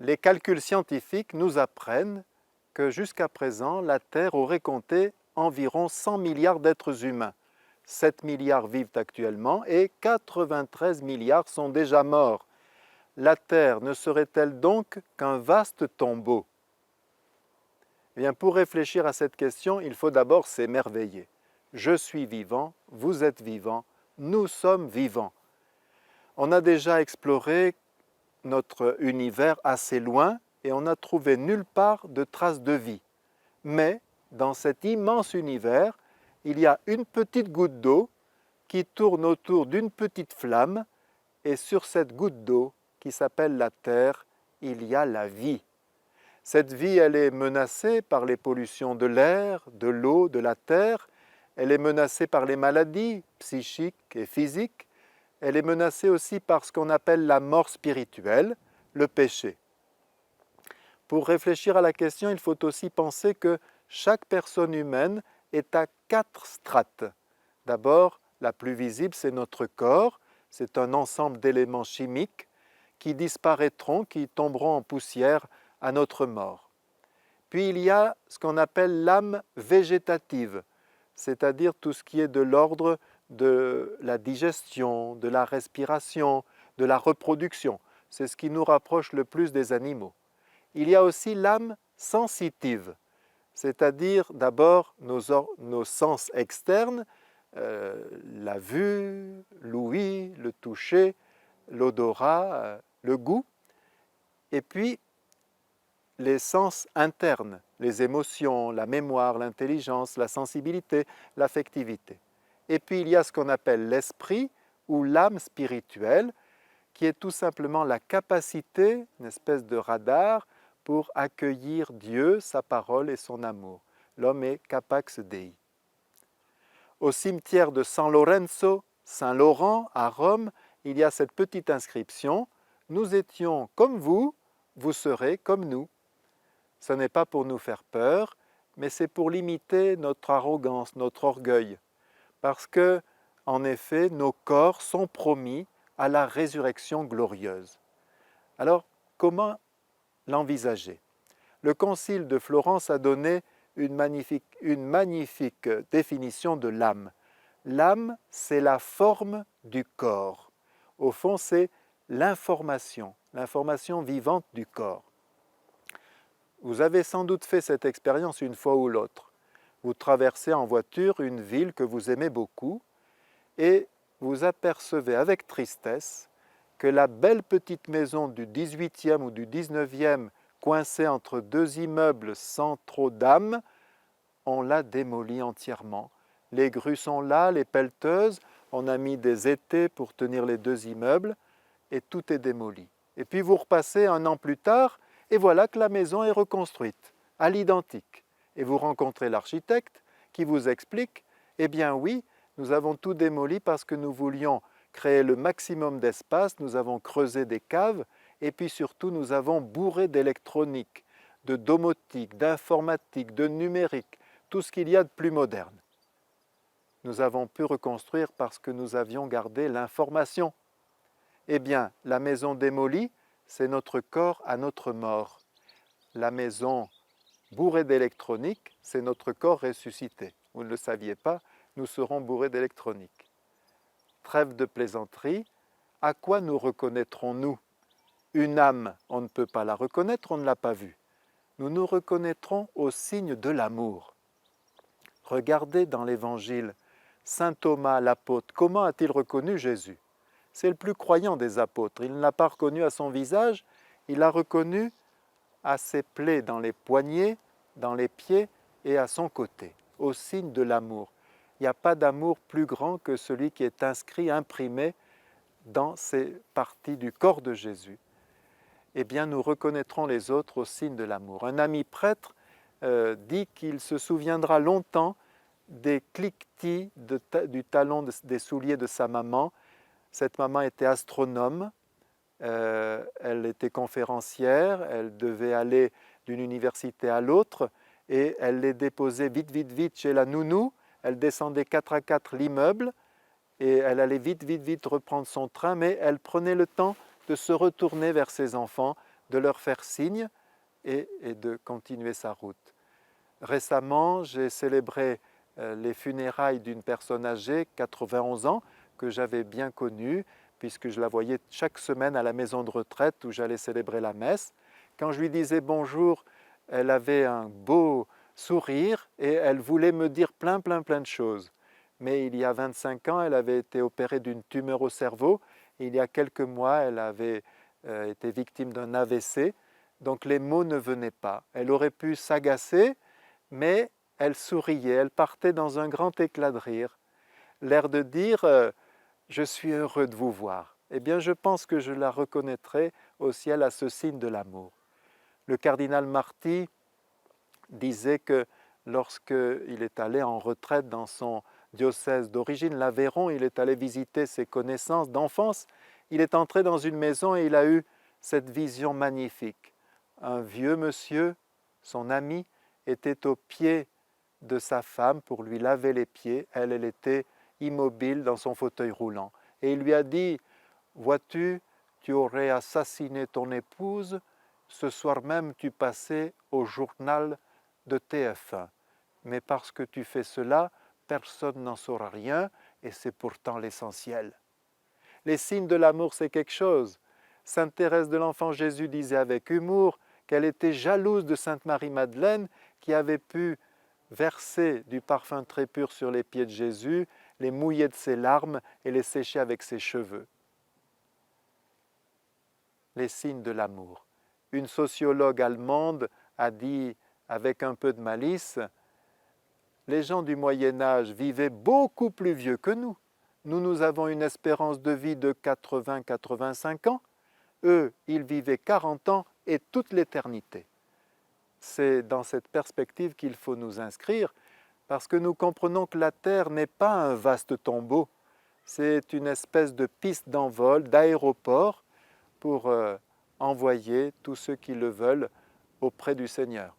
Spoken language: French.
les calculs scientifiques nous apprennent que jusqu'à présent, la Terre aurait compté environ 100 milliards d'êtres humains. 7 milliards vivent actuellement et 93 milliards sont déjà morts. La Terre ne serait-elle donc qu'un vaste tombeau? Eh bien, pour réfléchir à cette question, il faut d'abord s'émerveiller. Je suis vivant, vous êtes vivant, nous sommes vivants. On a déjà exploré notre univers assez loin et on n'a trouvé nulle part de traces de vie. Mais dans cet immense univers, il y a une petite goutte d'eau qui tourne autour d'une petite flamme et sur cette goutte d'eau qui s'appelle la Terre, il y a la vie. Cette vie, elle est menacée par les pollutions de l'air, de l'eau, de la terre. Elle est menacée par les maladies psychiques et physiques. Elle est menacée aussi par ce qu'on appelle la mort spirituelle, le péché. Pour réfléchir à la question, il faut aussi penser que chaque personne humaine est à 4 strates. D'abord, la plus visible, c'est notre corps. C'est un ensemble d'éléments chimiques qui disparaîtront, qui tomberont en poussière à notre mort. Puis il y a ce qu'on appelle l'âme végétative, c'est-à-dire tout ce qui est de l'ordre de la digestion, de la respiration, de la reproduction. C'est ce qui nous rapproche le plus des animaux. Il y a aussi l'âme sensitive, c'est-à-dire d'abord nos sens externes, la vue, l'ouïe, le toucher, l'odorat, le goût, et puis les sens internes, les émotions, la mémoire, l'intelligence, la sensibilité, l'affectivité. Et puis il y a ce qu'on appelle l'esprit ou l'âme spirituelle, qui est tout simplement la capacité, une espèce de radar, pour accueillir Dieu, sa parole et son amour. L'homme est capax Dei. Au cimetière de San Lorenzo, Saint-Laurent, à Rome, il y a cette petite inscription « Nous étions comme vous serez comme nous ». Ce n'est pas pour nous faire peur, mais c'est pour limiter notre arrogance, notre orgueil. Parce que, en effet, nos corps sont promis à la résurrection glorieuse. Alors, comment l'envisager? Le Concile de Florence a donné une magnifique définition de l'âme. L'âme, c'est la forme du corps. Au fond, c'est l'information vivante du corps. Vous avez sans doute fait cette expérience une fois ou l'autre. Vous traversez en voiture une ville que vous aimez beaucoup et vous apercevez avec tristesse que la belle petite maison du 18e ou du 19e coincée entre deux immeubles sans trop d'âme, on l'a démolie entièrement. Les grues sont là, les pelleteuses, on a mis des étais pour tenir les deux immeubles et tout est démoli. Et puis vous repassez un an plus tard et voilà que la maison est reconstruite, à l'identique. Et vous rencontrez l'architecte qui vous explique « Eh bien oui, nous avons tout démoli parce que nous voulions créer le maximum d'espace, nous avons creusé des caves et puis surtout nous avons bourré d'électronique, de domotique, d'informatique, de numérique, tout ce qu'il y a de plus moderne. Nous avons pu reconstruire parce que nous avions gardé l'information. Eh bien, la maison démolie, c'est notre corps à notre mort. La maison bourrée d'électronique, c'est notre corps ressuscité. Vous ne le saviez pas, nous serons bourrés d'électronique. Trêve de plaisanterie, à quoi nous reconnaîtrons-nous? Une âme, on ne peut pas la reconnaître, on ne l'a pas vue. Nous nous reconnaîtrons au signe de l'amour. Regardez dans l'Évangile, saint Thomas l'apôtre, comment a-t-il reconnu Jésus? C'est le plus croyant des apôtres. Il ne l'a pas reconnu à son visage, il l'a reconnu à ses plaies dans les poignets, dans les pieds et à son côté, au signe de l'amour. Il n'y a pas d'amour plus grand que celui qui est inscrit, imprimé dans ces parties du corps de Jésus. Eh bien, nous reconnaîtrons les autres au signe de l'amour. Un ami prêtre dit qu'il se souviendra longtemps des cliquetis du talon des souliers de sa maman. Cette maman était astronome, elle était conférencière, elle devait aller d'une université à l'autre et elle les déposait vite chez la nounou. Elle descendait 4 à 4 l'immeuble et elle allait vite reprendre son train, mais elle prenait le temps de se retourner vers ses enfants, de leur faire signe et de continuer sa route. Récemment, j'ai célébré les funérailles d'une personne âgée, 91 ans, que j'avais bien connue, puisque je la voyais chaque semaine à la maison de retraite où j'allais célébrer la messe. Quand je lui disais bonjour, elle avait un beau sourire et elle voulait me dire plein de choses. Mais il y a 25 ans, elle avait été opérée d'une tumeur au cerveau. Il y a quelques mois, elle avait été victime d'un AVC. Donc les mots ne venaient pas. Elle aurait pu s'agacer, mais elle souriait, elle partait dans un grand éclat de rire. L'air de dire je suis heureux de vous voir. Eh bien, je pense que je la reconnaîtrai au ciel à ce signe de l'amour. Le cardinal Marty disait que lorsqu'il est allé en retraite dans son diocèse d'origine, l'Aveyron, il est allé visiter ses connaissances d'enfance, il est entré dans une maison et il a eu cette vision magnifique. Un vieux monsieur, son ami, était au pied de sa femme pour lui laver les pieds. Elle était immobile dans son fauteuil roulant. Et il lui a dit, « Vois-tu, tu aurais assassiné ton épouse, ce soir même tu passais au journal de TF1. Mais parce que tu fais cela, personne n'en saura rien et c'est pourtant l'essentiel. » Les signes de l'amour, c'est quelque chose. Sainte Thérèse de l'Enfant Jésus disait avec humour qu'elle était jalouse de Sainte Marie-Madeleine qui avait pu verser du parfum très pur sur les pieds de Jésus, les mouiller de ses larmes et les sécher avec ses cheveux. Les signes de l'amour. Une sociologue allemande a dit avec un peu de malice, les gens du Moyen-Âge vivaient beaucoup plus vieux que nous. Nous avons une espérance de vie de 80-85 ans. Eux, ils vivaient 40 ans et toute l'éternité. C'est dans cette perspective qu'il faut nous inscrire, parce que nous comprenons que la Terre n'est pas un vaste tombeau, c'est une espèce de piste d'envol, d'aéroport, pour envoyer tous ceux qui le veulent auprès du Seigneur.